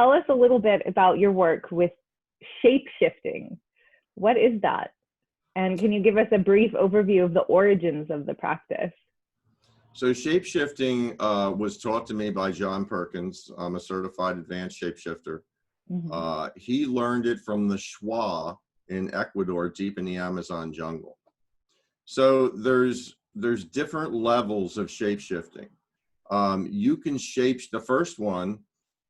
tell us a little bit about your work with shape shifting. What is that? And can you give us a brief overview of the origins of the practice? So shape-shifting was taught to me by John Perkins. I'm a certified advanced shapeshifter. He learned it from the Shuar in Ecuador, deep in the Amazon jungle. So there's different levels of shape-shifting. You can the first one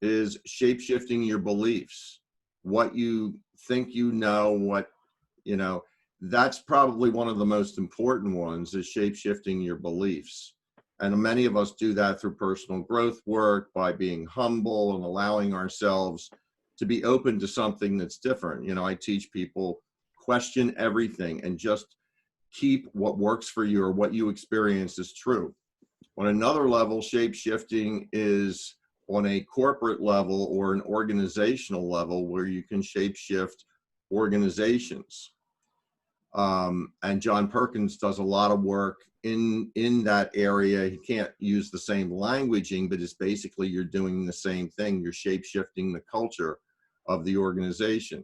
is shape-shifting your beliefs, what you think you know, that's probably one of the most important ones, is shape-shifting your beliefs. And many of us do that through personal growth work, by being humble and allowing ourselves to be open to something that's different. I teach people, question everything and just keep what works for you or what you experience as true. On another level, shape-shifting is on a corporate level or an organizational level, where you can shape-shift organizations. And John Perkins does a lot of work in that area. He can't use the same languaging, but it's basically you're doing the same thing. You're shape-shifting the culture of the organization.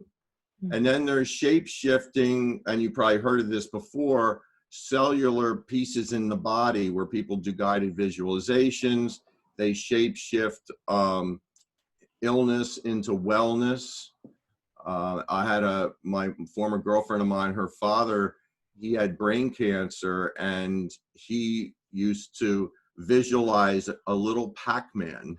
And then there's shape-shifting, and you probably heard of this before, cellular pieces in the body, where people do guided visualizations. They shape-shift illness into wellness. I had my former girlfriend of mine, her father, he had brain cancer, and he used to visualize a little Pac-Man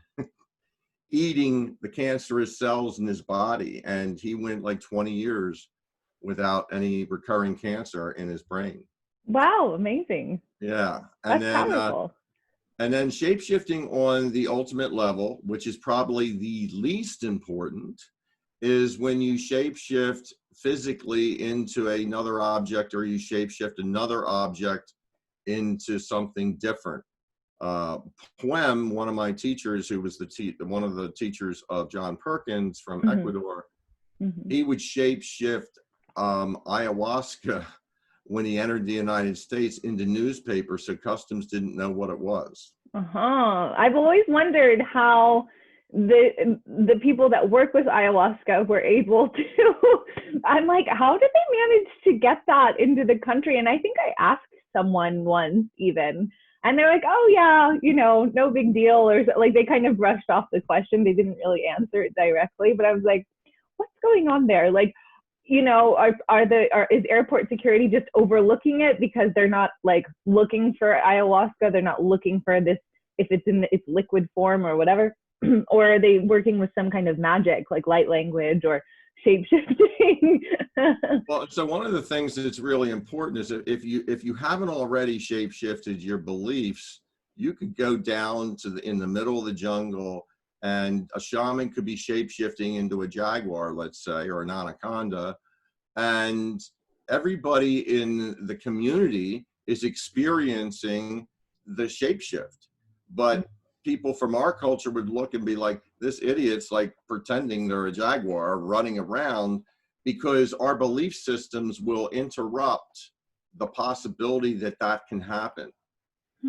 eating the cancerous cells in his body. And he went like 20 years without any recurring cancer in his brain. Wow, amazing. Yeah. That's powerful. And then shape-shifting on the ultimate level, which is probably the least important, is when you shapeshift physically into another object, or you shapeshift another object into something different. Poem, one of my teachers, who was one of the teachers of John Perkins from Ecuador, he would shapeshift ayahuasca when he entered the United States into newspaper, so customs didn't know what it was. I've always wondered how the people that work with ayahuasca were able to, I'm like, how did they manage to get that into the country? And I think I asked someone once even, and they're like, oh yeah, no big deal, or like they kind of brushed off the question. They didn't really answer it directly, but I was like, what's going on there? Like, is airport security just overlooking it because they're not like looking for ayahuasca? They're not looking for this, if it's in its liquid form or whatever. Or are they working with some kind of magic, like light language or shape-shifting? Well, so one of the things that's really important is if you haven't already shape-shifted your beliefs, you could go down in the middle of the jungle, and a shaman could be shape-shifting into a jaguar, let's say, or an anaconda, and everybody in the community is experiencing the shapeshift. But people from our culture would look and be like, this idiot's like pretending they're a jaguar running around, because our belief systems will interrupt the possibility that can happen.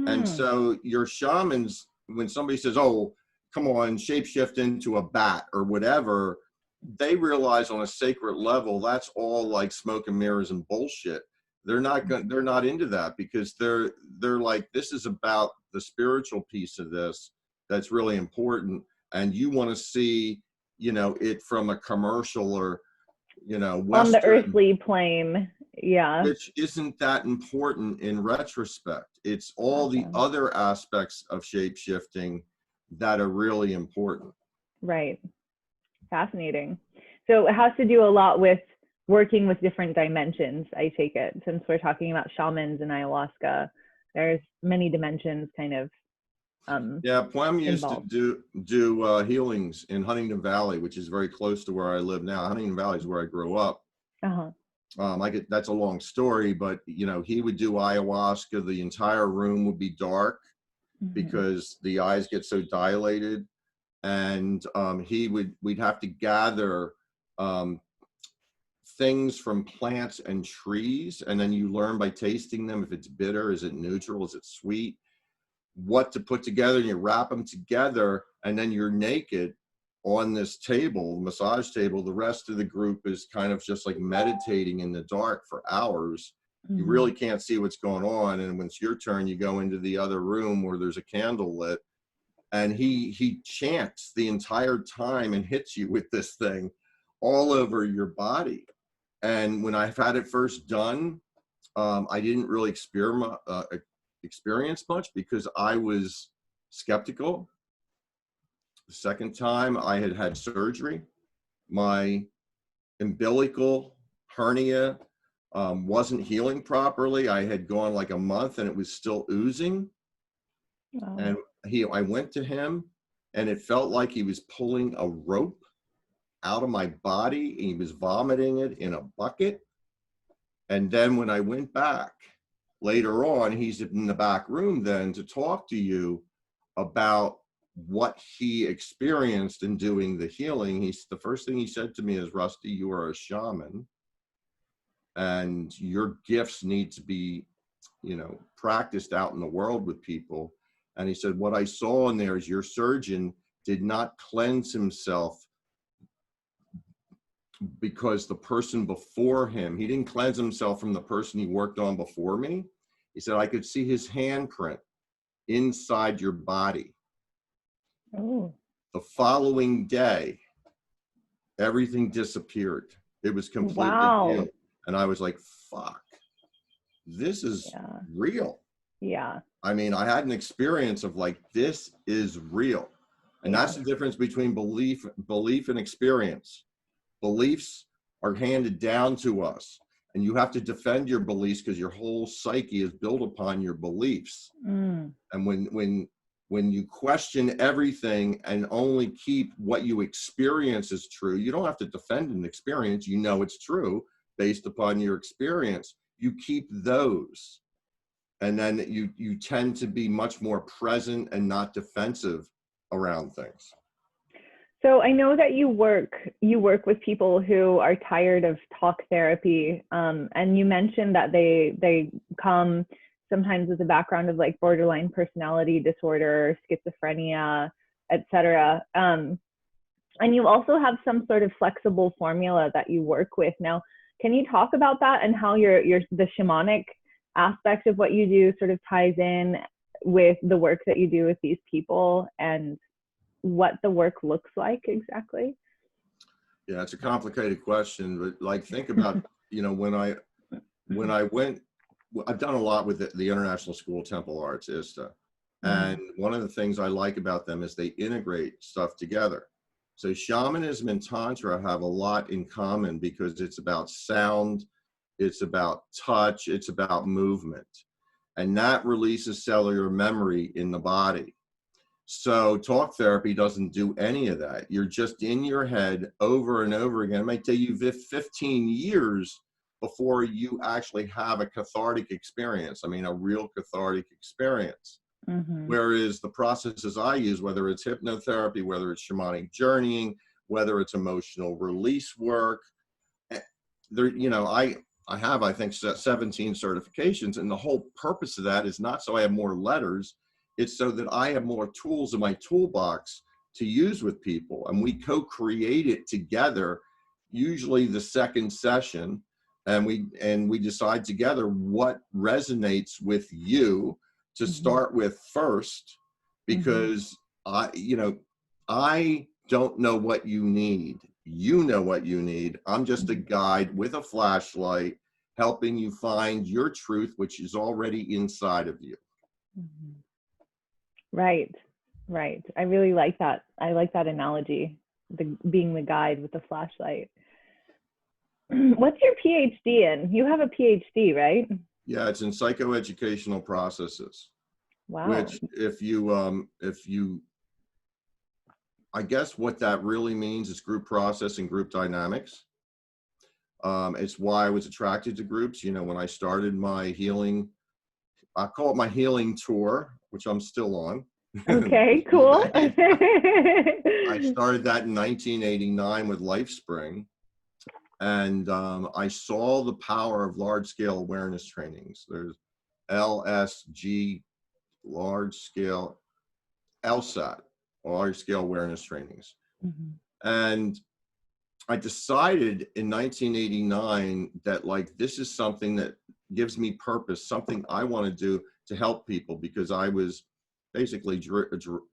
And so your shamans, when somebody says, oh, come on, shapeshift into a bat or whatever, they realize on a sacred level, that's all like smoke and mirrors and bullshit. They're not into that, because they're like, this is about the spiritual piece of this that's really important, and you want to see it from a commercial or Western, on the earthly plane, which isn't that important in retrospect. It's all the other aspects of shape-shifting that are really important. Right. Fascinating. So it has to do a lot with working with different dimensions, I take it, since we're talking about shamans and ayahuasca. There's many dimensions kind of Poem used involved. to do healings in Huntington Valley, which is very close to where I live now. Huntington Valley is where I grew up. That's a long story, but he would do ayahuasca. The entire room would be dark because the eyes get so dilated, and we'd have to gather things from plants and trees, and then you learn by tasting them if it's bitter, is it neutral, is it sweet, what to put together, and you wrap them together, and then you're naked, on this table, massage table, the rest of the group is kind of just like meditating in the dark for hours. You really can't see what's going on. And when it's your turn, you go into the other room where there's a candle lit, and he chants the entire time and hits you with this thing all over your body. And when I've had it first done, I didn't really experience much because I was skeptical. The second time I had had surgery, my umbilical hernia wasn't healing properly. I had gone like a month and it was still oozing. Wow. And I went to him, and it felt like he was pulling a rope out of my body. He was vomiting it in a bucket. And then when I went back later on, he's in the back room then to talk to you about what he experienced in doing the healing. The first thing he said to me is, Rusty, you are a shaman, and your gifts need to be, practiced out in the world with people. And he said, what I saw in there is your surgeon did not cleanse himself because the person before him, he didn't cleanse himself from the person he worked on before me. He said, I could see his handprint inside your body. Oh. The following day, everything disappeared. It was completely healed. And I was like, fuck, this is real. Yeah. I mean, I had an experience of like, this is real. And that's the difference between belief and experience. Beliefs are handed down to us, and you have to defend your beliefs because your whole psyche is built upon your beliefs. And when you question everything and only keep what you experience as true, you don't have to defend an experience. You know it's true based upon your experience. You keep those. And then you tend to be much more present and not defensive around things. So I know that you work with people who are tired of talk therapy, and you mentioned that they come sometimes with a background of like borderline personality disorder, schizophrenia, etc. And you also have some sort of flexible formula that you work with. Now, can you talk about that and how the shamanic aspect of what you do sort of ties in with the work that you do with these people and what the work looks like exactly? Yeah, it's a complicated question, but like think about, when I went, I've done a lot with the International School of Temple Arts, ISTA. And one of the things I like about them is they integrate stuff together. So shamanism and Tantra have a lot in common because it's about sound, it's about touch, it's about movement. And that releases cellular memory in the body. So talk therapy doesn't do any of that. You're just in your head over and over again. It might take you 15 years before you actually have a cathartic experience. I mean, a real cathartic experience. Whereas the processes I use, whether it's hypnotherapy, whether it's shamanic journeying, whether it's emotional release work, there, I have, I think, 17 certifications. And the whole purpose of that is not so I have more letters. It's so that I have more tools in my toolbox to use with people. And we co-create it together, usually the second session. And we decide together what resonates with you to start with first, because I don't know what you need. You know what you need. I'm just a guide with a flashlight helping you find your truth, which is already inside of you. Right. I really like that. I like that analogy, being the guide with the flashlight. What's your PhD in? You have a PhD, right? Yeah, it's in psychoeducational processes. Wow. Which if you, I guess what that really means is group process and group dynamics. It's why I was attracted to groups. When I started my healing, I call it my healing tour, which I'm still on. Okay, cool. I started that in 1989 with LifeSpring. And I saw the power of large-scale awareness trainings. There's LSG, large-scale, LSAT, large-scale awareness trainings. Mhm. And I decided in 1989 that like, this is something that gives me purpose, something I want to do to help people, because I was basically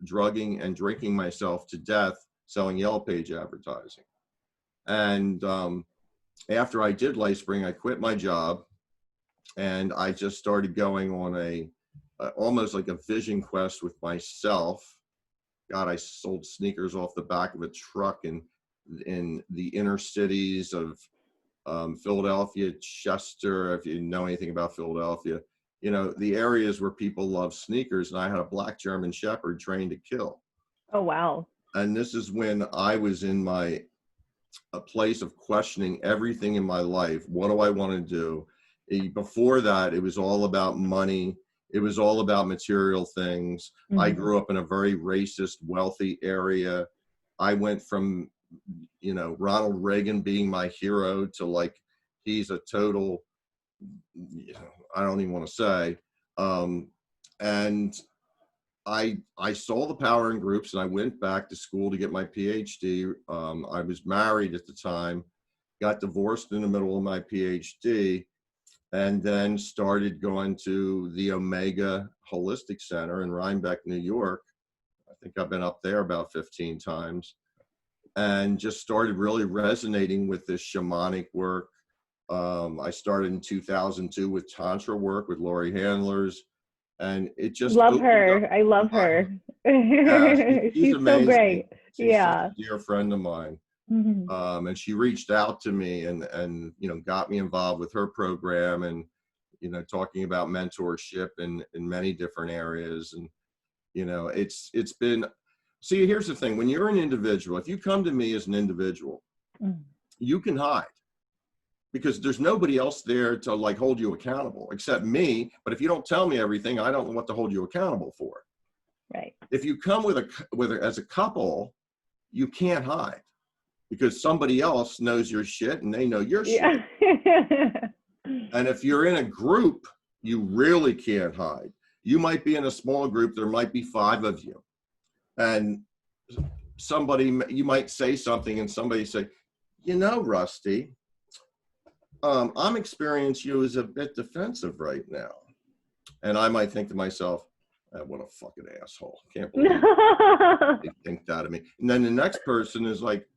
drugging and drinking myself to death selling Yellow Page advertising. And after I did LifeSpring, I quit my job and I just started going on a almost like a vision quest with myself. God, I sold sneakers off the back of a truck in the inner cities of Philadelphia, Chester, if you know anything about Philadelphia, you know, the areas where people love sneakers. And I had a black German Shepherd trained to kill. Oh, wow. And this is when I was in a place of questioning everything in my life. What do I want to do? Before that, it was all about money. It was all about material things. Mm-hmm. I grew up in a very racist, wealthy area. I went from, you know, Ronald Reagan being my hero to like, he's a total, I don't even want to say. And I saw the power in groups, and I went back to school to get my PhD. I was married at the time, got divorced in the middle of my PhD, and then started going to the Omega Holistic Center in Rhinebeck, New York. I think I've been up there about 15 times, and just started really resonating with this shamanic work. I started in 2002 with Tantra work with Lori Handlers, and it just Love opened up. her. I love her. Yeah, she's She's so amazing. great. She's such Yeah. a dear friend of mine. Mm-hmm. And she reached out to me and you know, got me involved with her program, and you know, talking about mentorship in many different areas. And you know, it's been, see, here's the thing: when you're an individual, if you come to me as an individual, Mm-hmm. you can hide, because there's nobody else there to like hold you accountable except me. But if you don't tell me everything, I don't know what to hold you accountable for. Right. If you come as a couple, you can't hide, because somebody else knows your shit and they know your Yeah. shit. And if you're in a group, you really can't hide. You might be in a small group, there might be 5 of you, and you might say something and somebody say, you know, Rusty, I'm experiencing you as a bit defensive right now. And I might think to myself, what a fucking asshole. Can't believe they think that of me. And then the next person is like,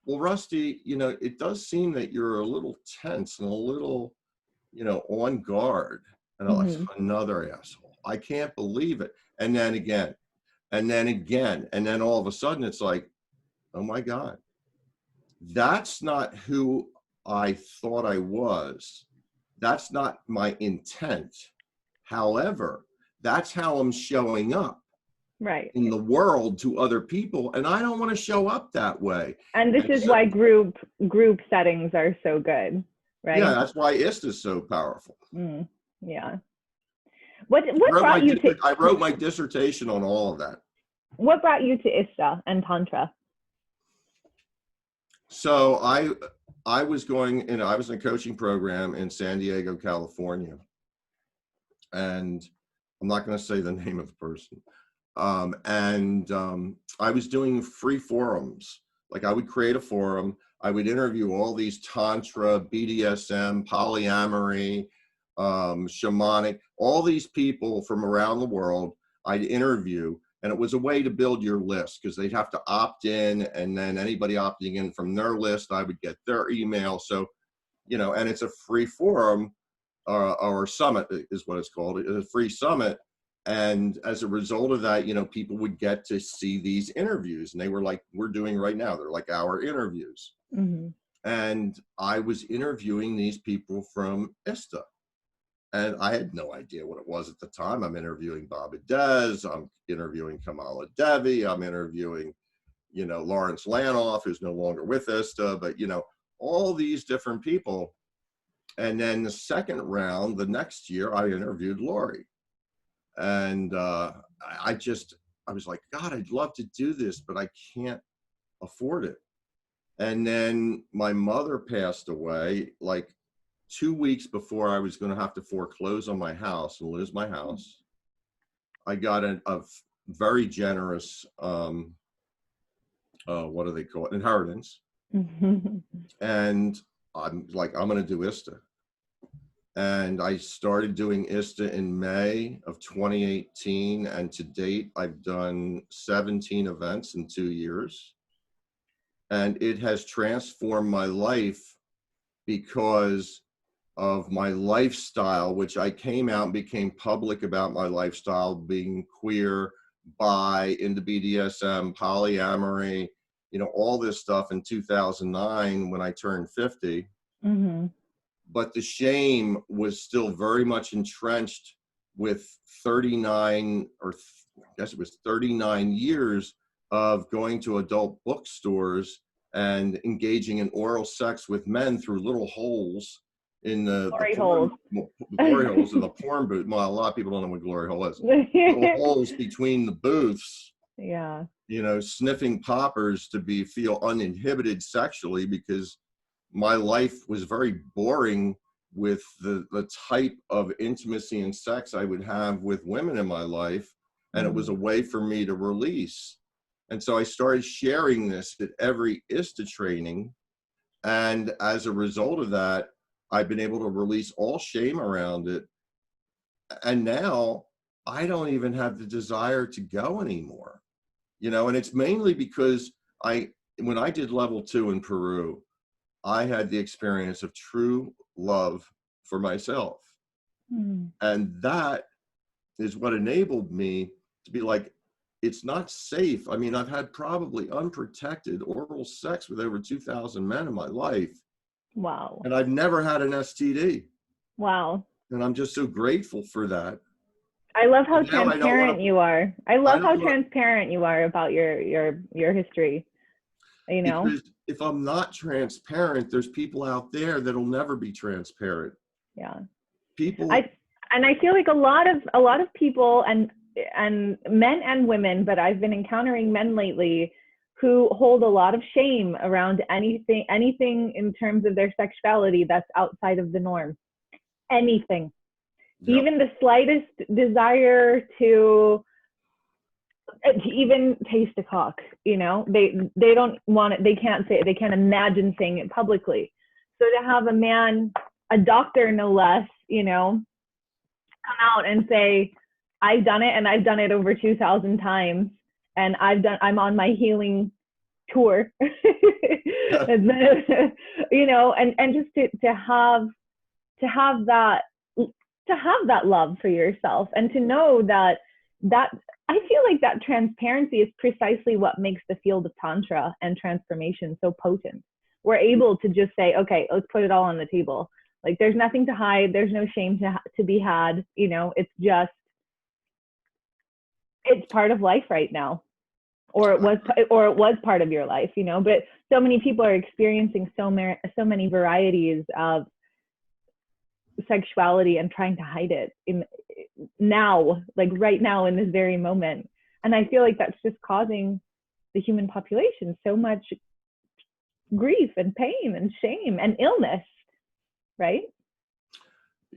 well, Rusty, you know, it does seem that you're a little tense and a little, you know, on guard. And I'm like, another asshole. I can't believe it. And then again, and then again. And then all of a sudden it's like, oh my God, that's not who I thought I was. That's not my intent. However, that's how I'm showing up Right. in the world to other people, and I don't want to show up that way. And this is why group settings are so good, right? Yeah, that's why IST is so powerful. Yeah. What brought you to? I wrote my dissertation on all of that. What brought you to ISTA and Tantra? So I was going, you know, I was in a coaching program in San Diego, California, and I'm not going to say the name of the person. I was doing free forums. Like, I would create a forum, I would interview all these Tantra, BDSM, polyamory, shamanic, all these people from around the world I'd interview. And it was a way to build your list, because they'd have to opt in, and then anybody opting in from their list, I would get their email. So, you know, and it's a free forum, or summit is what it's called. It's a free summit. And as a result of that, you know, people would get to see these interviews, and they were like, we're doing right now. They're like our interviews. And I was interviewing these people from ISTA. And I had no idea what it was at the time. I'm interviewing Baba Dez, I'm interviewing Kamala Devi, I'm interviewing, you know, Lawrence Lanoff, who's no longer with ISTA, but, you know, all these different people. And then the second round, the next year, I interviewed Lori. And I was like, God, I'd love to do this, but I can't afford it. And then my mother passed away, like 2 weeks before I was going to have to foreclose on my house and lose my house. I got a very generous what do they call it? Inheritance. And I'm like, I'm going to do ISTA. And I started doing ISTA in May of 2018. And to date, I've done 17 events in 2 years. And it has transformed my life because of my lifestyle, which I came out and became public about my lifestyle, being queer, bi, into BDSM, polyamory, you know, all this stuff in 2009 when I turned 50. But the shame was still very much entrenched with 39, or I guess it was 39 years of going to adult bookstores and engaging in oral sex with men through little holes in the glory holes in the porn booth. Well, a lot of people don't know what glory hole is. Little holes between the booths. Yeah. You know, sniffing poppers to feel uninhibited sexually, because my life was very boring with the type of intimacy and sex I would have with women in my life. And it was a way for me to release. And so I started sharing this at every ISTA training. And as a result of that, I've been able to release all shame around it. And now I don't even have the desire to go anymore, you know, and it's mainly because when I did level 2 in Peru, I had the experience of true love for myself. And that is what enabled me to be like, it's not safe. I mean, I've had probably unprotected oral sex with over 2,000 men in my life. Wow. And I've never had an STD. Wow. And I'm just so grateful for that. I love how transparent you are. I love how transparent you are about your history. You know, because if I'm not transparent, there's people out there that'll never be transparent. Yeah. People. I feel like a lot of people and men and women, but I've been encountering men lately who hold a lot of shame around anything in terms of their sexuality that's outside of the norm. Anything. Yep. Even the slightest desire to even taste a cock, you know, they don't want it. They can't say it. They can't imagine saying it publicly. So to have a man, a doctor no less, you know, come out and say, I've done it, and I've done it over 2,000 times, and I'm on my healing tour, you know, and just to have that love for yourself, and to know that I feel like that transparency is precisely what makes the field of Tantra and transformation so potent. We're able to just say, okay, let's put it all on the table. Like, there's nothing to hide. There's no shame to be had. You know, it's part of life right now, or it was part of your life, you know, but so many people are experiencing so many varieties of sexuality and trying to hide it now, like right now in this very moment. And I feel like that's just causing the human population so much grief and pain and shame and illness, right?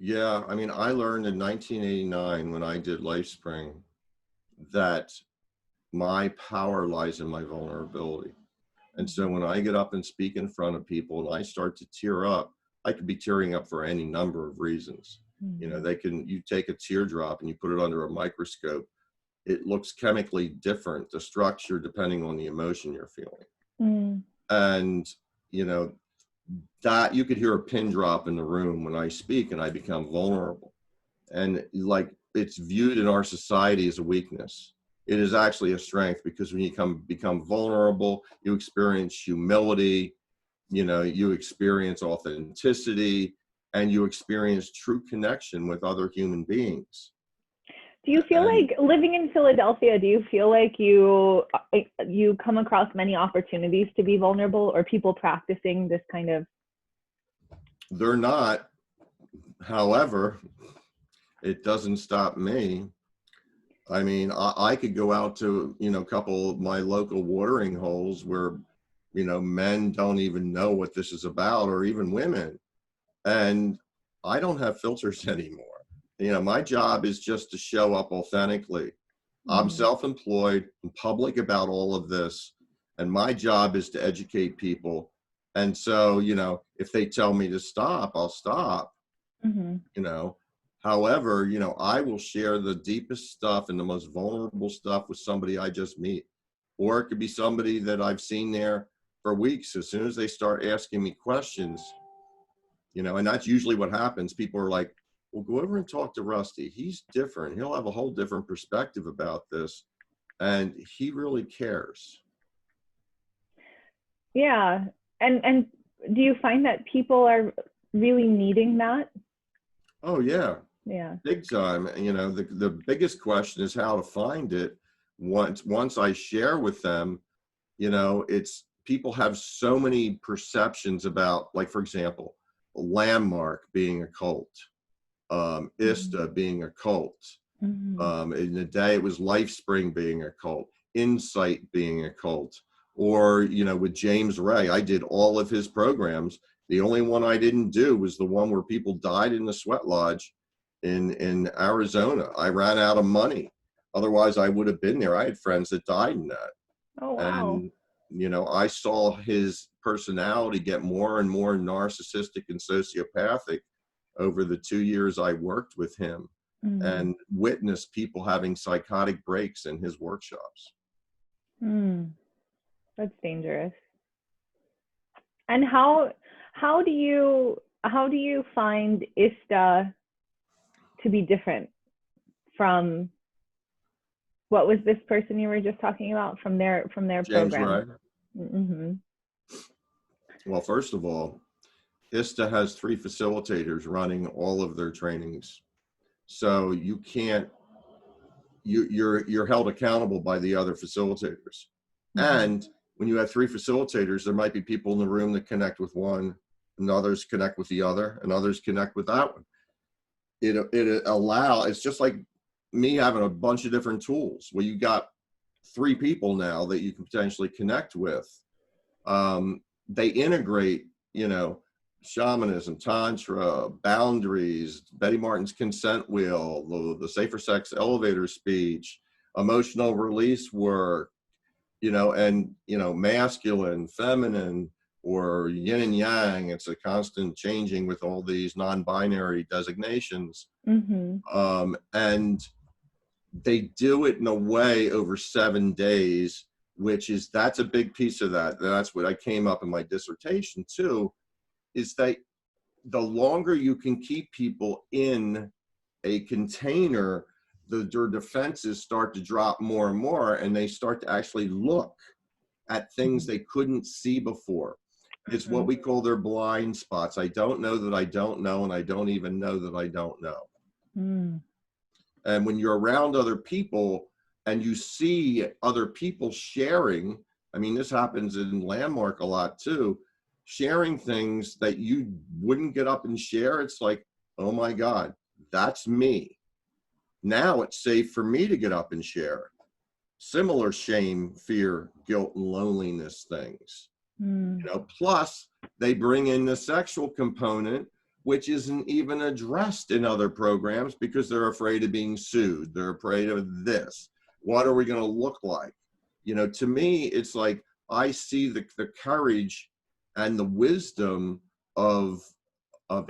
Yeah, I mean, I learned in 1989 when I did LifeSpring that my power lies in my vulnerability. And so when I get up and speak in front of people and I start to tear up, I could be tearing up for any number of reasons. You know, you take a teardrop and you put it under a microscope, it looks chemically different, the structure, depending on the emotion you're feeling. And, you know, that you could hear a pin drop in the room when I speak and I become vulnerable. And like, it's viewed in our society as a weakness. It is actually a strength, because when you become vulnerable, you experience humility, you know, you experience authenticity, and you experience true connection with other human beings. Do you feel like, living in Philadelphia, do you feel like you come across many opportunities to be vulnerable, or people practicing this kind of? They're not. However, it doesn't stop me. I mean, I could go out to, you know, a couple of my local watering holes where, you know, men don't even know what this is about, or even women. And I don't have filters anymore. You know, my job is just to show up authentically. I'm self-employed, I'm public about all of this. and my job is to educate people. And so, you know, if they tell me to stop, I'll stop, you know. However, you know, I will share the deepest stuff and the most vulnerable stuff with somebody I just meet. Or it could be somebody that I've seen there for weeks. As soon as they start asking me questions, you know, and that's usually what happens. People are like, well, go over and talk to Rusty. He's different. He'll have a whole different perspective about this. And he really cares. Yeah. And do you find that people are really needing that? Oh, yeah. Yeah. Big time. You know, the biggest question is how to find it. Once I share with them, you know, it's people have so many perceptions about, like, for example, Landmark being a cult, ISTA being a cult. In the day it was LifeSpring being a cult, Insight being a cult, or, you know, with James Ray, I did all of his programs. The only one I didn't do was the one where people died in the sweat lodge in Arizona. I ran out of money. Otherwise, I would have been there. I had friends that died in that. Oh, wow. And, you know, I saw his personality get more and more narcissistic and sociopathic over the 2 years I worked with him, and witnessed people having psychotic breaks in his workshops. That's dangerous. And how do you find ISTA to be different from, what was this person you were just talking about, from their James program? Ray. Well, first of all, ISTA has 3 facilitators running all of their trainings. So you can't, you're held accountable by the other facilitators. And when you have 3 facilitators, there might be people in the room that connect with one, and others connect with the other, and others connect with that one. It's just like me having a bunch of different tools. Well, you got 3 people now that you can potentially connect with. They integrate, you know, shamanism, Tantra, boundaries, Betty Martin's consent wheel, the safer sex elevator speech, emotional release work, you know, and, you know, masculine, feminine, or yin and yang. It's a constant changing with all these non-binary designations. And they do it in a way over 7 days, that's a big piece of that. That's what I came up in my dissertation too, is that the longer you can keep people in a container, their defenses start to drop more and more, and they start to actually look at things they couldn't see before. It's what we call their blind spots. I don't know that I don't know, and I don't even know that I don't know. And when you're around other people and you see other people sharing, I mean, this happens in Landmark a lot too, sharing things that you wouldn't get up and share. It's like, oh my God, that's me. Now it's safe for me to get up and share. Similar shame, fear, guilt, and loneliness things. You know, plus they bring in the sexual component, which isn't even addressed in other programs because they're afraid of being sued. They're afraid of this. What are we going to look like? You know, to me, it's like I see the courage and the wisdom of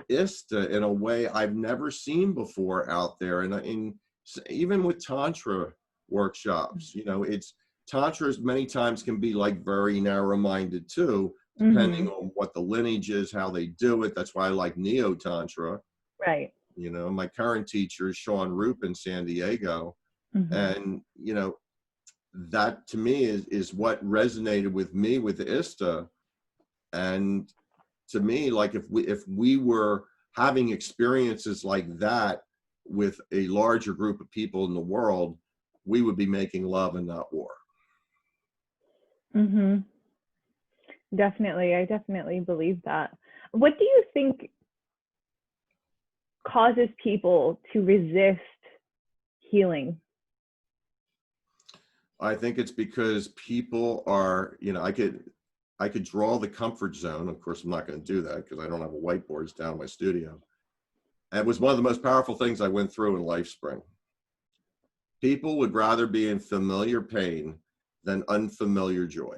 ISTA in a way I've never seen before out there. And even with Tantra workshops, you know, Tantras many times can be like very narrow-minded too, depending on what the lineage is, how they do it. That's why I like Neo-Tantra. Right. You know, my current teacher is Sean Roop in San Diego. And, you know, that to me is what resonated with me with ISTA. And to me, like if we were having experiences like that with a larger group of people in the world, we would be making love and not war. Definitely. I definitely believe that. What do you think causes people to resist healing? I think it's because people are, you know, I could draw the comfort zone. Of course, I'm not going to do that because I don't have a whiteboard. It's down in my studio. And it was one of the most powerful things I went through in LifeSpring. People would rather be in familiar pain than unfamiliar joy.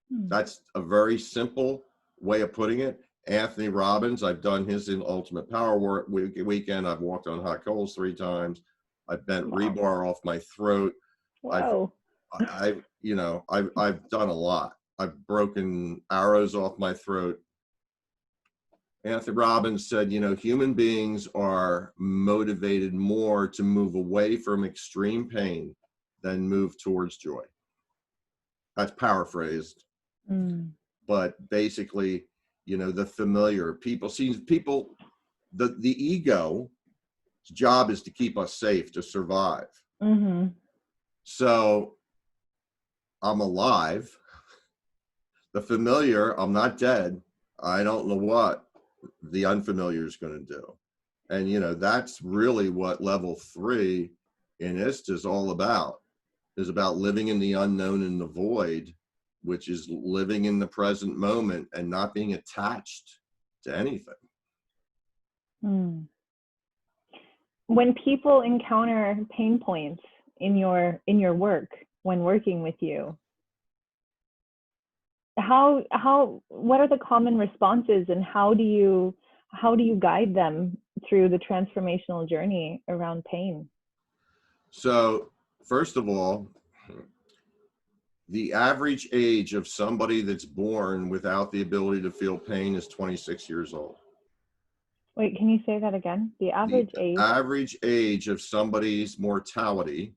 That's a very simple way of putting it. Anthony Robbins, I've done his in Ultimate Power Weekend. I've walked on hot coals 3 times. I've bent Wow. rebar off my throat. Whoa. I've done a lot. I've broken arrows off my throat. Anthony Robbins said, human beings are motivated more to move away from extreme pain than move towards joy. That's paraphrased. But basically, the familiar people, the ego's job is to keep us safe, to survive. So I'm alive. The familiar, I'm not dead. I don't know what the unfamiliar is going to do. And, that's really what level 3 in IST is all about, is about living in the unknown and the void, which is living in the present moment and not being attached to anything. When people encounter pain points in your work, when working with you, what are the common responses, and how do you guide them through the transformational journey around pain? So, first of all, the average age of somebody that's born without the ability to feel pain is 26 years old. Wait, can you say that again? The average age? The average age of somebody's mortality,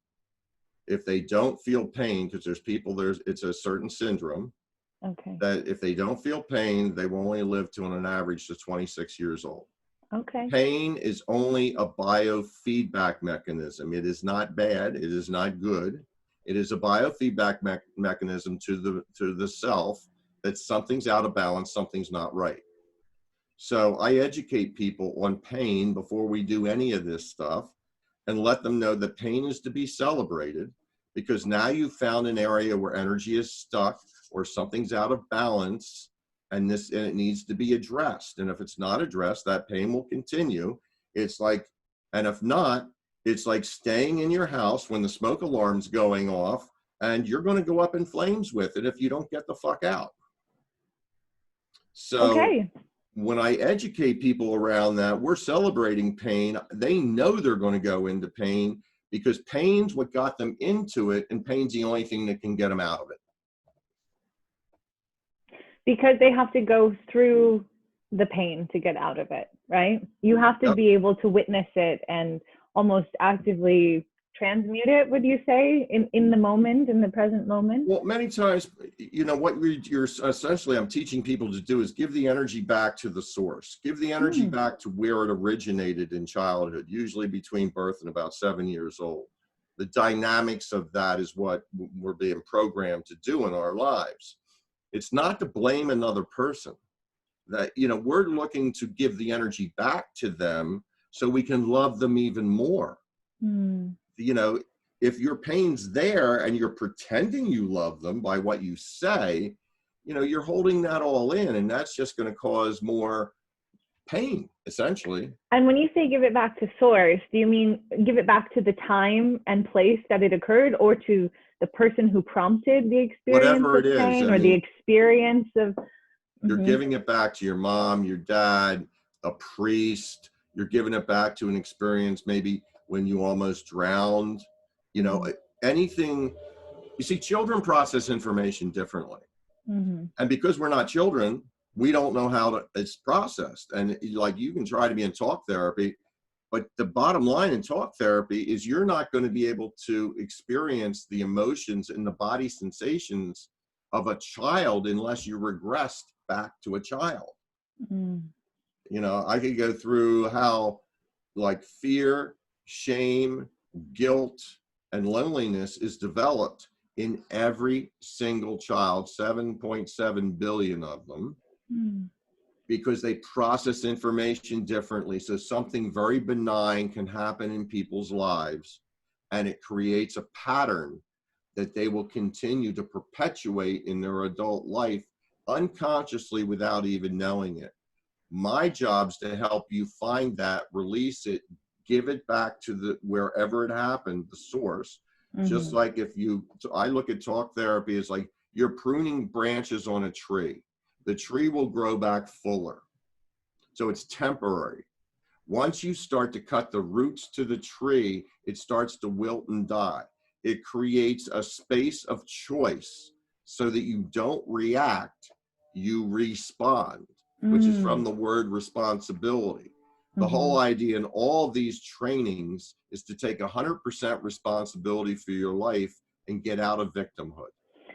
if they don't feel pain, because it's a certain syndrome, okay, that if they don't feel pain, they will only live to an average to 26 years old. Okay. Pain is only a biofeedback mechanism. It is not bad. It is not good. It is a biofeedback mechanism to the self that something's out of balance, something's not right. So I educate people on pain before we do any of this stuff, and let them know that pain is to be celebrated, because now you've found an area where energy is stuck or something's out of balance, and it needs to be addressed. And if it's not addressed, that pain will continue. And if not, it's like staying in your house when the smoke alarm's going off, and you're going to go up in flames with it if you don't get the fuck out. So when I educate people around that, we're celebrating pain. They know they're going to go into pain, because pain's what got them into it, and pain's the only thing that can get them out of it. Because they have to go through the pain to get out of it, right? You have to be able to witness it and almost actively transmute it, would you say, in the moment, in the present moment? Well, many times, what you're essentially, I'm teaching people to do is give the energy back to the source. Give the energy back to where it originated in childhood, usually between birth and about 7 years old. The dynamics of that is what we're being programmed to do in our lives. It's not to blame another person. That, we're looking to give the energy back to them so we can love them even more. If your pain's there and you're pretending you love them by what you say, you're holding that all in, and that's just going to cause more pain, essentially. And when you say give it back to source, do you mean give it back to the time and place that it occurred, or to the person who prompted the experience of pain, or the experience of... You're giving it back to your mom, your dad, a priest. You're giving it back to an experience maybe when you almost drowned. Anything. You see, children process information differently. And because we're not children, we don't know how it's processed. And you can try to be in talk therapy, but the bottom line in talk therapy is you're not going to be able to experience the emotions and the body sensations of a child unless you regressed back to a child. I could go through how fear, shame, guilt, and loneliness is developed in every single child, 7.7 billion of them, because they process information differently. So something very benign can happen in people's lives, and it creates a pattern that they will continue to perpetuate in their adult life unconsciously without even knowing it. My job's to help you find that, release it, give it back to wherever it happened, the source. Just like I look at talk therapy as like you're pruning branches on a tree. The tree will grow back fuller. So it's temporary. Once you start to cut the roots to the tree, it starts to wilt and die. It creates a space of choice so that you don't react, you respond, which is from the word responsibility. The whole idea in all of these trainings is to take 100% responsibility for your life and get out of victimhood.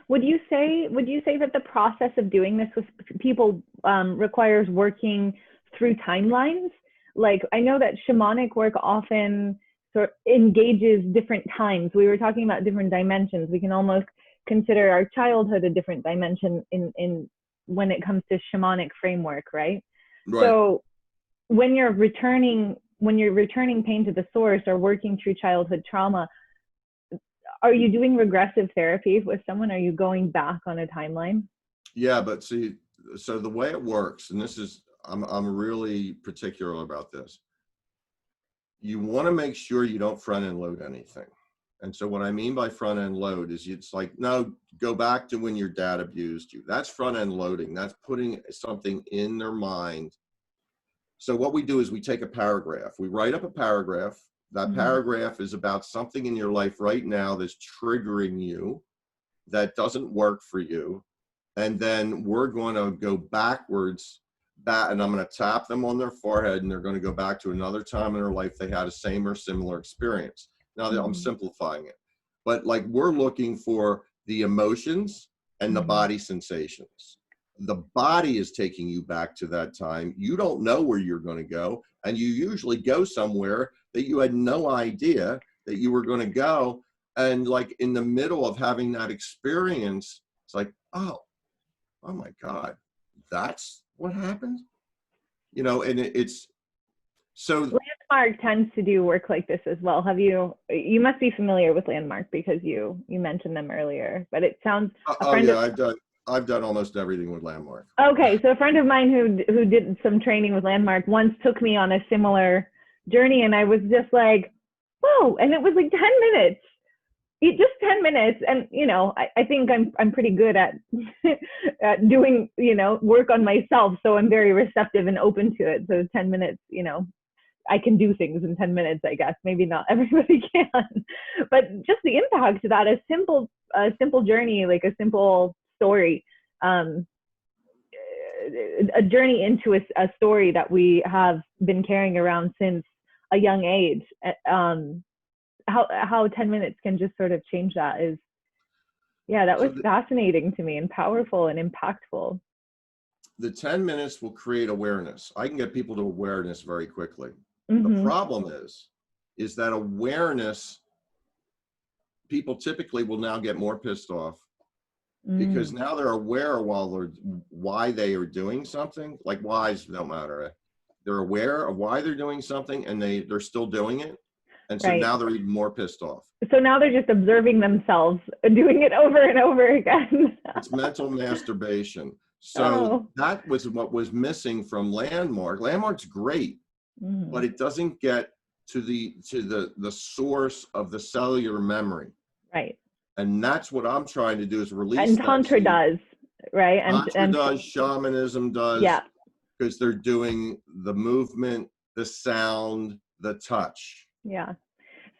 Would you say that the process of doing this with people requires working through timelines? Like, I know that shamanic work often sort of engages different times. We were talking about different dimensions. We can almost consider our childhood a different dimension in when it comes to shamanic framework, right? Right. So when you're returning pain to the source or working through childhood trauma, are you doing regressive therapy with someone? Are you going back on a timeline? Yeah, but see, so the way it works, and this is, I'm really particular about this. You want to make sure you don't front end load anything. And so what I mean by front end load is it's like, no, go back to when your dad abused you. That's front end loading. That's putting something in their mind. So what we do is we take a paragraph. We write up a paragraph. That paragraph is about something in your life right now that's triggering you, that doesn't work for you. And then we're going to go backwards, and I'm going to tap them on their forehead, and they're going to go back to another time in their life they had a same or similar experience. Now I'm simplifying it, but like we're looking for the emotions and the body sensations. The body is taking you back to that time. You don't know where you're going to go, and you usually go somewhere that you had no idea that you were going to go. And like in the middle of having that experience, it's like, oh my God, that's what happened, you know. And it's so Landmark tends to do work like this as well. You must be familiar with Landmark because you mentioned them earlier, but it sounds I've done almost everything with Landmark. Okay, so a friend of mine who did some training with Landmark once took me on a similar journey, and I was just like, whoa, and it was like 10 minutes. Just 10 minutes. And, you know, I think I'm pretty good at, at doing, you know, work on myself. So I'm very receptive and open to it. So 10 minutes, you know, I can do things in 10 minutes, I guess. Maybe not everybody can, but just the impact of that, a simple journey, like a simple story, a journey into a story that we have been carrying around since a young age. How 10 minutes can just sort of change that is, yeah, that was fascinating to me and powerful and impactful. The 10 minutes will create awareness. I can get people to awareness very quickly. The problem is that awareness, people typically will now get more pissed off because now they're aware why they are doing something. Like whys don't matter. They're aware of why they're doing something and they're still doing it. And so now they're even more pissed off. So now they're just observing themselves doing it over and over again. It's mental masturbation. So that was what was missing from Landmark. Landmark's great, but it doesn't get to the source of the cellular memory. Right. And that's what I'm trying to do is release. And Tantra does, right? Tantra does, shamanism does. Yeah. Because they're doing the movement, the sound, the touch. Yeah.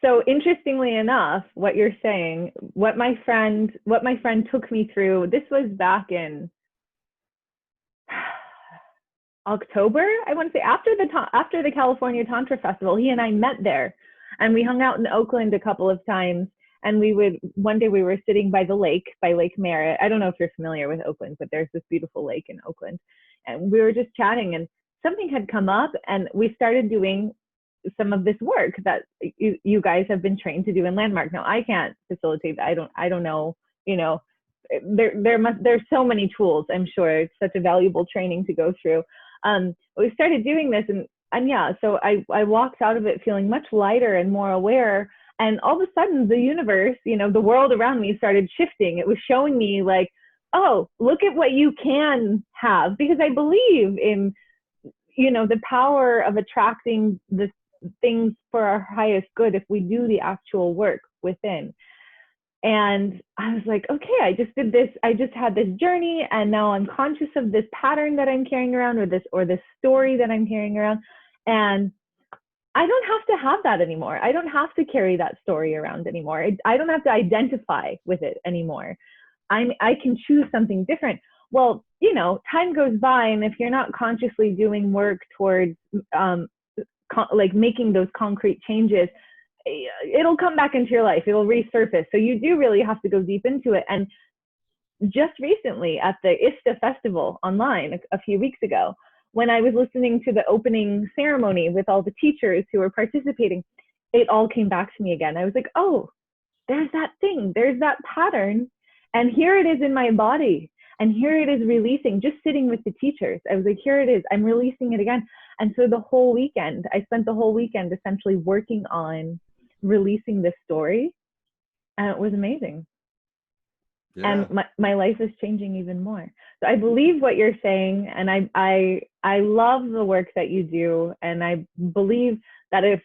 So interestingly enough, what you're saying, what my friend took me through, this was back in October, I want to say, after the California Tantra Festival. He and I met there, and we hung out in Oakland a couple of times. And one day we were sitting by Lake Merritt. I don't know if you're familiar with Oakland, but there's this beautiful lake in Oakland. And we were just chatting, and something had come up, and we started doing some of this work that you guys have been trained to do in Landmark. Now I can't facilitate that. I don't know, you know, there's so many tools. I'm sure it's such a valuable training to go through. We started doing this, and yeah, so I walked out of it feeling much lighter and more aware. And all of a sudden the universe, you know, the world around me started shifting. It was showing me like, oh, look at what you can have, because I believe in, you know, the power of attracting the things for our highest good if we do the actual work within. And I was like, okay, I just did this. I just had this journey, and now I'm conscious of this pattern that I'm carrying around, or this story that I'm carrying around. And I don't have to have that anymore. I don't have to carry that story around anymore. I don't have to identify with it anymore. I can choose something different. Well, you know, time goes by, and if you're not consciously doing work towards like making those concrete changes, it'll come back into your life. It'll resurface. So you do really have to go deep into it. And just recently at the ISTA festival online a few weeks ago, when I was listening to the opening ceremony with all the teachers who were participating, it all came back to me again. I was like, oh, there's that thing, there's that pattern. And here it is in my body. And here it is releasing, just sitting with the teachers. I was like, here it is, I'm releasing it again. And so the whole weekend, I spent the whole weekend essentially working on releasing this story. And it was amazing. Yeah. And my life is changing even more. So I believe what you're saying, and I love the work that you do. And I believe that if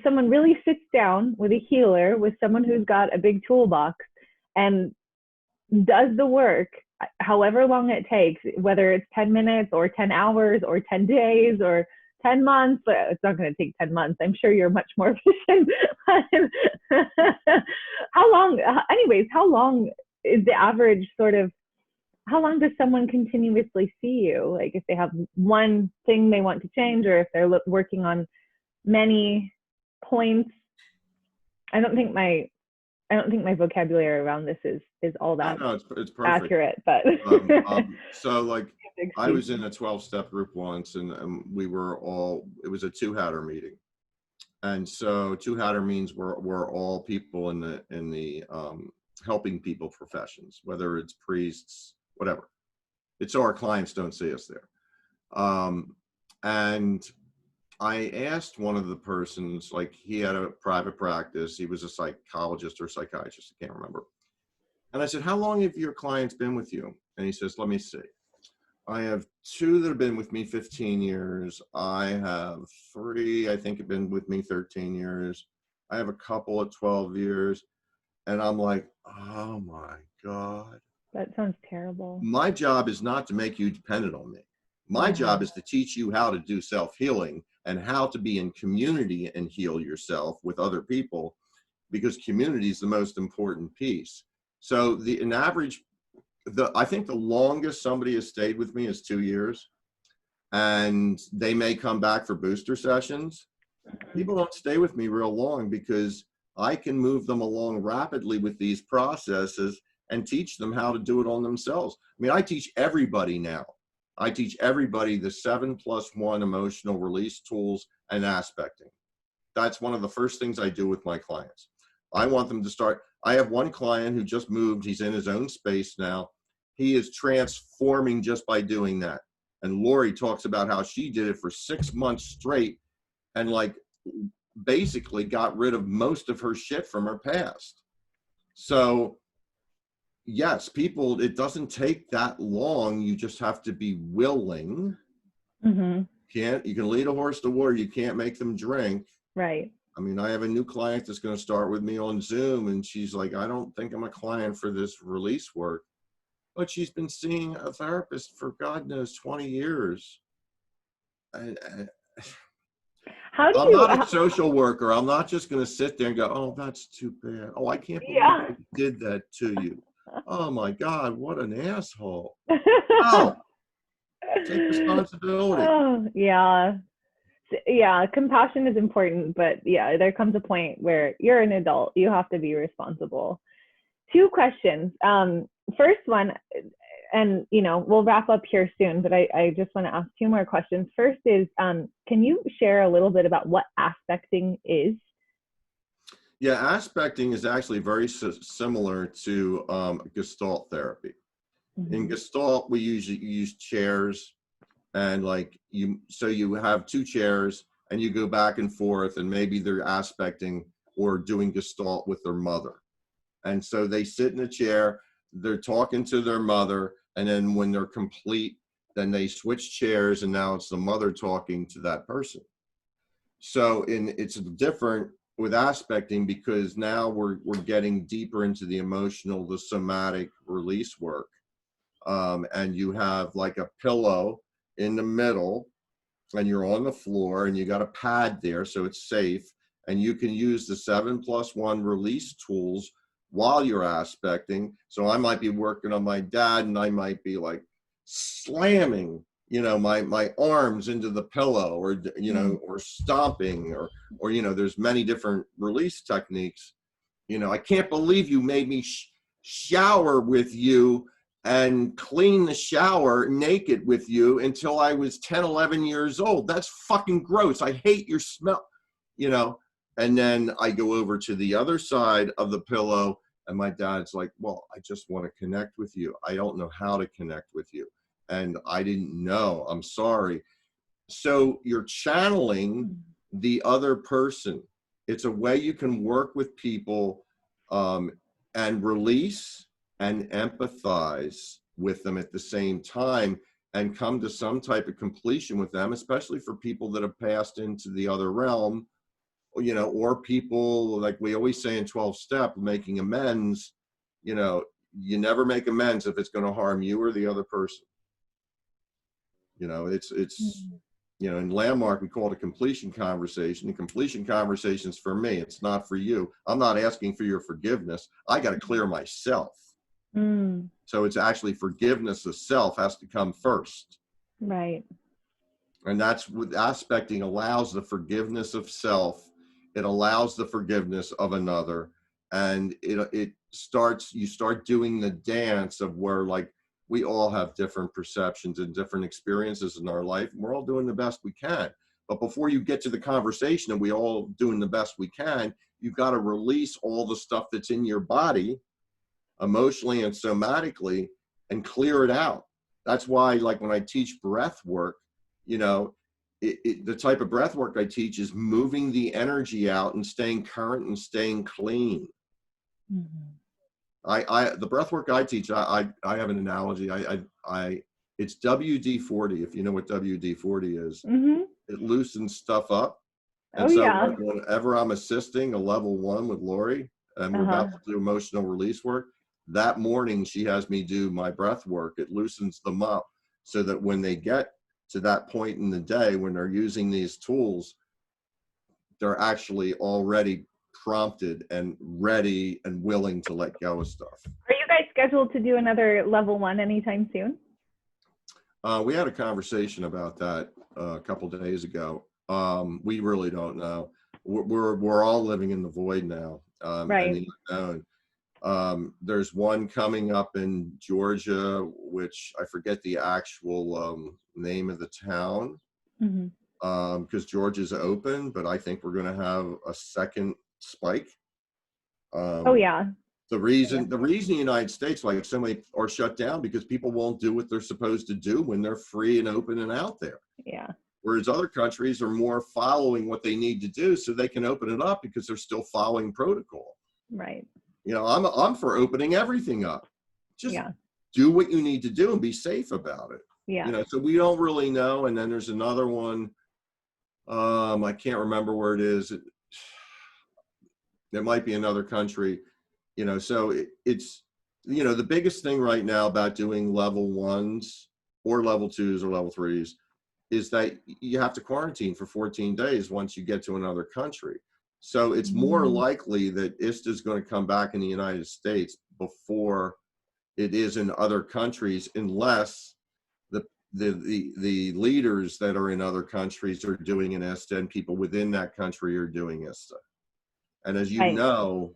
someone really sits down with a healer, with someone who's got a big toolbox and does the work, however long it takes, whether it's 10 minutes or 10 hours or 10 days or 10 months, but it's not going to take 10 months. I'm sure you're much more efficient. How long is the average sort of, how long does someone continuously see you? Like if they have one thing they want to change, or if they're working on many points? I don't think my vocabulary around this is all that it's perfect. accurate, but so like I was in a 12-step group once, and it was a two-hatter meeting. And so two-hatter means we're all people in the helping people professions, whether it's priests, whatever. It's so our clients don't see us there. And I asked one of the persons, like he had a private practice, he was a psychologist or psychiatrist, I can't remember. And I said, how long have your clients been with you? And he says, let me see. I have 2 that have been with me 15 years. I have 3, I think, have been with me 13 years. I have a couple at 12 years. And I'm like, oh my God. That sounds terrible. My job is not to make you dependent on me. My job is to teach you how to do self-healing and how to be in community and heal yourself with other people, because community is the most important piece. So I think the longest somebody has stayed with me is 2 years, and they may come back for booster sessions. People don't stay with me real long because I can move them along rapidly with these processes and teach them how to do it on themselves. I mean, I teach everybody now. I teach everybody the 7+1 emotional release tools and aspecting. That's one of the first things I do with my clients. I want them to start. I have one client who just moved. He's in his own space now. He is transforming just by doing that. And Lori talks about how she did it for 6 months straight and like basically got rid of most of her shit from her past. So yes, people, it doesn't take that long. You just have to be willing. You can lead a horse to water. You can't make them drink. Right. I mean, I have a new client that's going to start with me on Zoom, and she's like, I don't think I'm a client for this release work. But she's been seeing a therapist for God knows 20 years. I'm not a social worker. I'm not just going to sit there and go, oh, that's too bad. Oh, I can't believe I did that to you. Oh my God, what an asshole. No. Take responsibility. Oh, yeah. Yeah, compassion is important, but yeah, there comes a point where you're an adult. You have to be responsible. 2 questions. First one, and we'll wrap up here soon, but I just want to ask 2 more questions. First is, can you share a little bit about what aspecting is? Yeah, aspecting is actually very similar to Gestalt therapy. In Gestalt, we usually use chairs, and so you have 2 chairs and you go back and forth, and maybe they're aspecting or doing Gestalt with their mother. And so they sit in a chair, they're talking to their mother, and then when they're complete, then they switch chairs, and now it's the mother talking to that person. So it's different with aspecting, because now we're getting deeper into the emotional, the somatic release work. And you have like a pillow in the middle, and you're on the floor, and you got a pad there so it's safe, and you can use the 7+1 release tools while you're aspecting. So I might be working on my dad, and I might be like slamming, you know, my arms into the pillow, or, you know, or stomping, or you know, there's many different release techniques. You know, I can't believe you made me shower with you and clean the shower naked with you until I was 10, 11 years old. That's fucking gross. I hate your smell, you know. And then I go over to the other side of the pillow, and my dad's like, well, I just want to connect with you. I don't know how to connect with you. And I didn't know. I'm sorry. So you're channeling the other person. It's a way you can work with people, and release and empathize with them at the same time, and come to some type of completion with them, especially for people that have passed into the other realm, you know, or people, like we always say in 12-step, making amends. You know, you never make amends if it's going to harm you or the other person. You know, it's you know, in Landmark, we call it a completion conversation. The completion conversation is for me. It's not for you. I'm not asking for your forgiveness. I got to clear myself. So it's actually forgiveness of self has to come first. Right. And that's what aspecting allows, the forgiveness of self. It allows the forgiveness of another. And it starts, you start doing the dance of where, like, we all have different perceptions and different experiences in our life, and we're all doing the best we can. But before you get to the conversation and we all doing the best we can, you've got to release all the stuff that's in your body, emotionally and somatically, and clear it out. That's why, like, when I teach breath work, you know, the type of breath work I teach is moving the energy out and staying current and staying clean. The breath work I teach, I have an analogy. It's WD-40. If you know what WD-40 is, it loosens stuff up. And like, whenever I'm assisting a level 1 with Lori, and we're about to do emotional release work, that morning she has me do my breath work. It loosens them up so that when they get to that point in the day when they're using these tools, they're actually already prompted and ready and willing to let go of stuff. Are you guys scheduled to do another level 1 anytime soon? We had a conversation about that a couple of days ago. We really don't know. We're all living in the void now, right. and the unknown. There's one coming up in Georgia, which I forget the actual name of the town, because Georgia's open, but I think we're going to have a second spike. The reason the United States, like so many, are shut down because people won't do what they're supposed to do when they're free and open and out there. Whereas other countries are more following what they need to do so they can open it up because they're still following protocol. Right. You know, I'm for opening everything up. Just do what you need to do and be safe about it. You know, so we don't really know. And then there's another one. I can't remember where it is. There might be another country, you know, so it's, you know, the biggest thing right now about doing level 1s or level 2s or level 3s is that you have to quarantine for 14 days once you get to another country. So it's more likely that ISTA is going to come back in the United States before it is in other countries, unless the leaders that are in other countries are doing an ISTA and people within that country are doing ISTA. And as you know,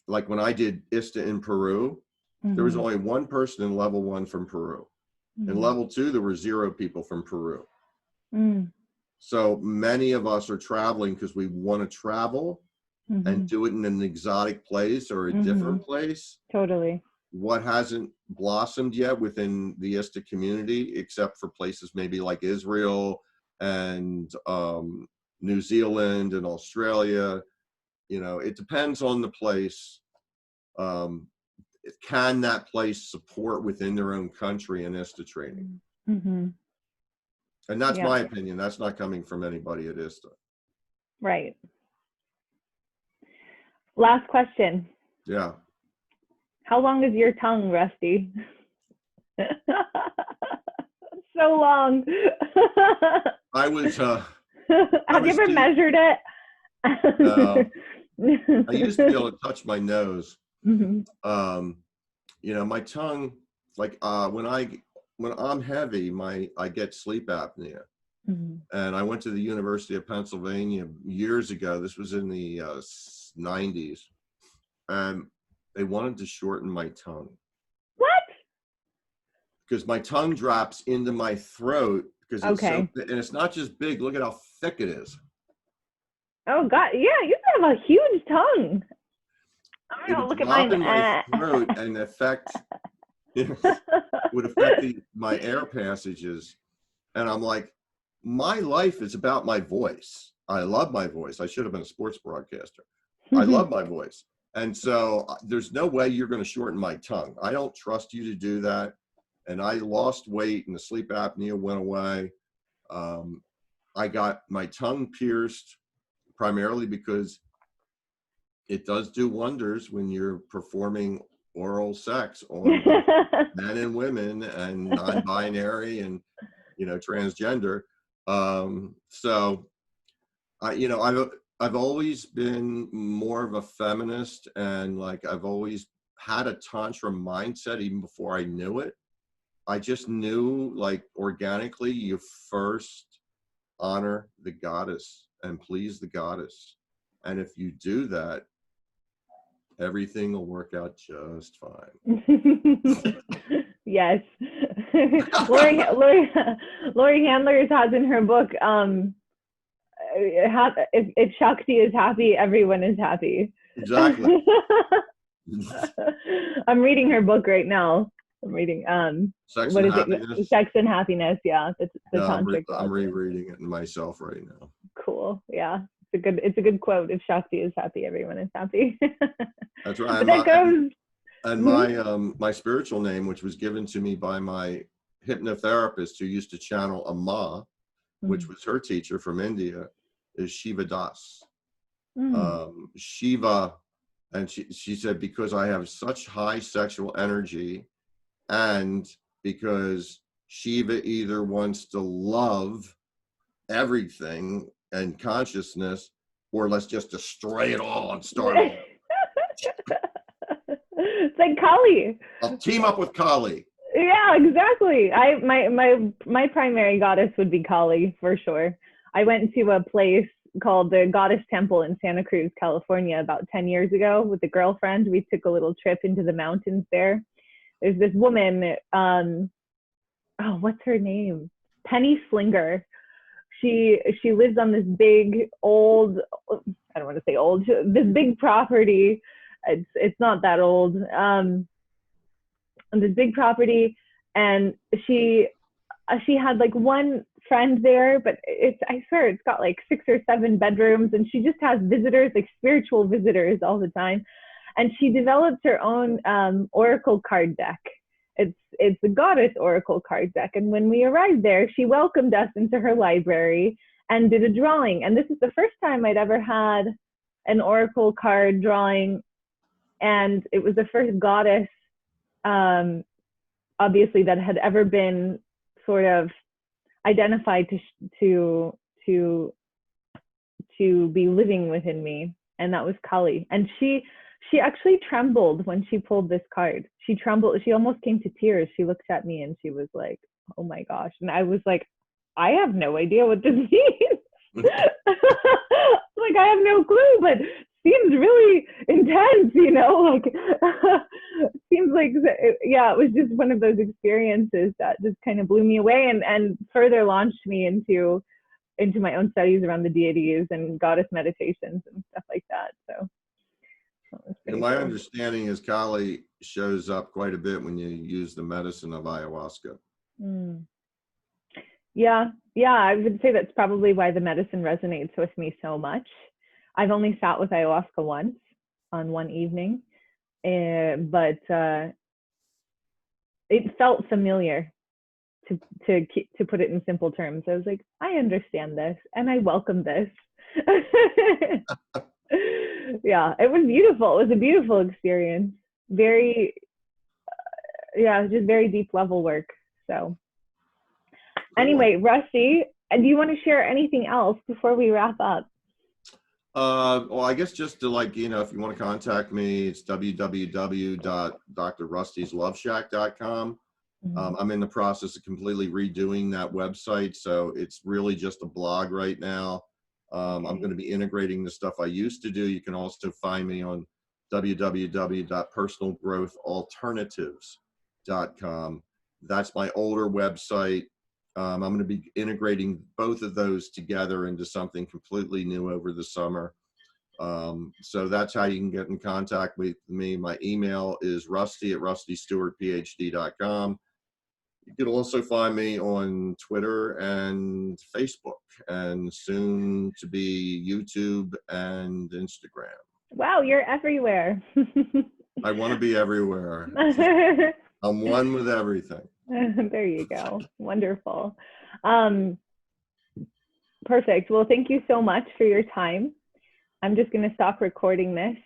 like when I did ISTA in Peru, there was only one person in level 1 from Peru. In level 2, there were 0 people from Peru. So many of us are traveling because we want to travel and do it in an exotic place or a different place. Totally. What hasn't blossomed yet within the ISTA community, except for places maybe like Israel and New Zealand and Australia, you know, it depends on the place. Can that place support within their own country an ISTA training? And that's my opinion. That's not coming from anybody at ISTA. Right. Last question. Yeah. How long is your tongue, Rusty? So long. I was, Have you ever measured it? I used to be able to touch my nose. Mhm. You know, my tongue, like when I'm heavy, I get sleep apnea. Mhm. And I went to the University of Pennsylvania years ago. This was in the 90s. And they wanted to shorten my tongue. What? Because my tongue drops into my throat because it's so, Okay. and it's not just big. Look at how thick it is. Oh God, yeah, you have a huge tongue. I'm It gonna would look at drop mine. in my throat and affect, it would affect my air passages. And I'm like, my life is about my voice. I love my voice. I should have been a sports broadcaster. I love my voice. And so there's no way you're going to shorten my tongue. I don't trust you to do that. And I lost weight and the sleep apnea went away. I got my tongue pierced primarily because it does do wonders when you're performing oral sex on both men and women and non-binary and, you know, transgender. So I've always been more of a feminist, and like I've always had a Tantra mindset even before I knew it. I just knew, like, organically, you first honor the goddess and please the goddess. And if you do that, everything will work out just fine. Yes. Lori Handler has in her book, if Shakti is happy, everyone is happy. Exactly. I'm reading her book right now. I'm reading Sex what and is it? Happiness. Sex and Happiness. Yeah, the Yeah, tantric. I'm rereading it myself right now. Cool. Yeah, it's a good quote. If Shakti is happy, everyone is happy. That's right. But that goes. And my spiritual name, which was given to me by my hypnotherapist who used to channel Amma, which was her teacher from India, is Shiva Das. Shiva, and she said, because I have such high sexual energy, and because Shiva either wants to love everything and consciousness, or let's just destroy it all and start all. It's like Kali. I'll team up with Kali. Yeah, exactly. My primary goddess would be Kali for sure. I went to a place called the Goddess Temple in Santa Cruz, California, about 10 years ago with a girlfriend. We took a little trip into the mountains there. There's this woman, what's her name? Penny Slinger. She lives on this big old, I don't want to say old, this big property. It's not that old. On this big property, and she had like one friend there, but I swear it's got like 6 or 7 bedrooms, and she just has visitors, like spiritual visitors all the time. And she developed her own oracle card deck. It's the goddess oracle card deck. And when we arrived there, she welcomed us into her library and did a drawing. And this is the first time I'd ever had an oracle card drawing, and it was the first goddess, obviously, that had ever been sort of identified to be living within me, and that was Kali. And she actually trembled when she pulled this card. She trembled. She almost came to tears. She looked at me and she was like, "Oh my gosh!" And I was like, "I have no idea what this means." Like, I have no clue, but seems really intense, you know, like seems like, yeah, it was just one of those experiences that just kind of blew me away and further launched me into my own studies around the deities and goddess meditations and stuff like that. So my understanding is Kali shows up quite a bit when you use the medicine of ayahuasca. Yeah, I would say that's probably why the medicine resonates with me so much. I've only sat with ayahuasca once on one evening, but it felt familiar, to put it in simple terms. I was like, I understand this and I welcome this. Yeah, it was beautiful. It was a beautiful experience. Very, yeah, just very deep level work. So Cool. anyway, Rusty, do you want to share anything else before we wrap up? Well, I guess just to if you want to contact me, it's www.drrustysloveshack.com. I'm in the process of completely redoing that website, so it's really just a blog right now. I'm going to be integrating the stuff I used to do. You can also find me on www.personalgrowthalternatives.com. That's my older website. I'm going to be integrating both of those together into something completely new over the summer. So that's how you can get in contact with me. My email is rusty@rustystewartphd.com. You can also find me on Twitter and Facebook, and soon to be YouTube and Instagram. Wow, you're everywhere. I want to be everywhere. I'm one with everything. There you go. Wonderful. Perfect. Well, thank you so much for your time. I'm just going to stop recording this.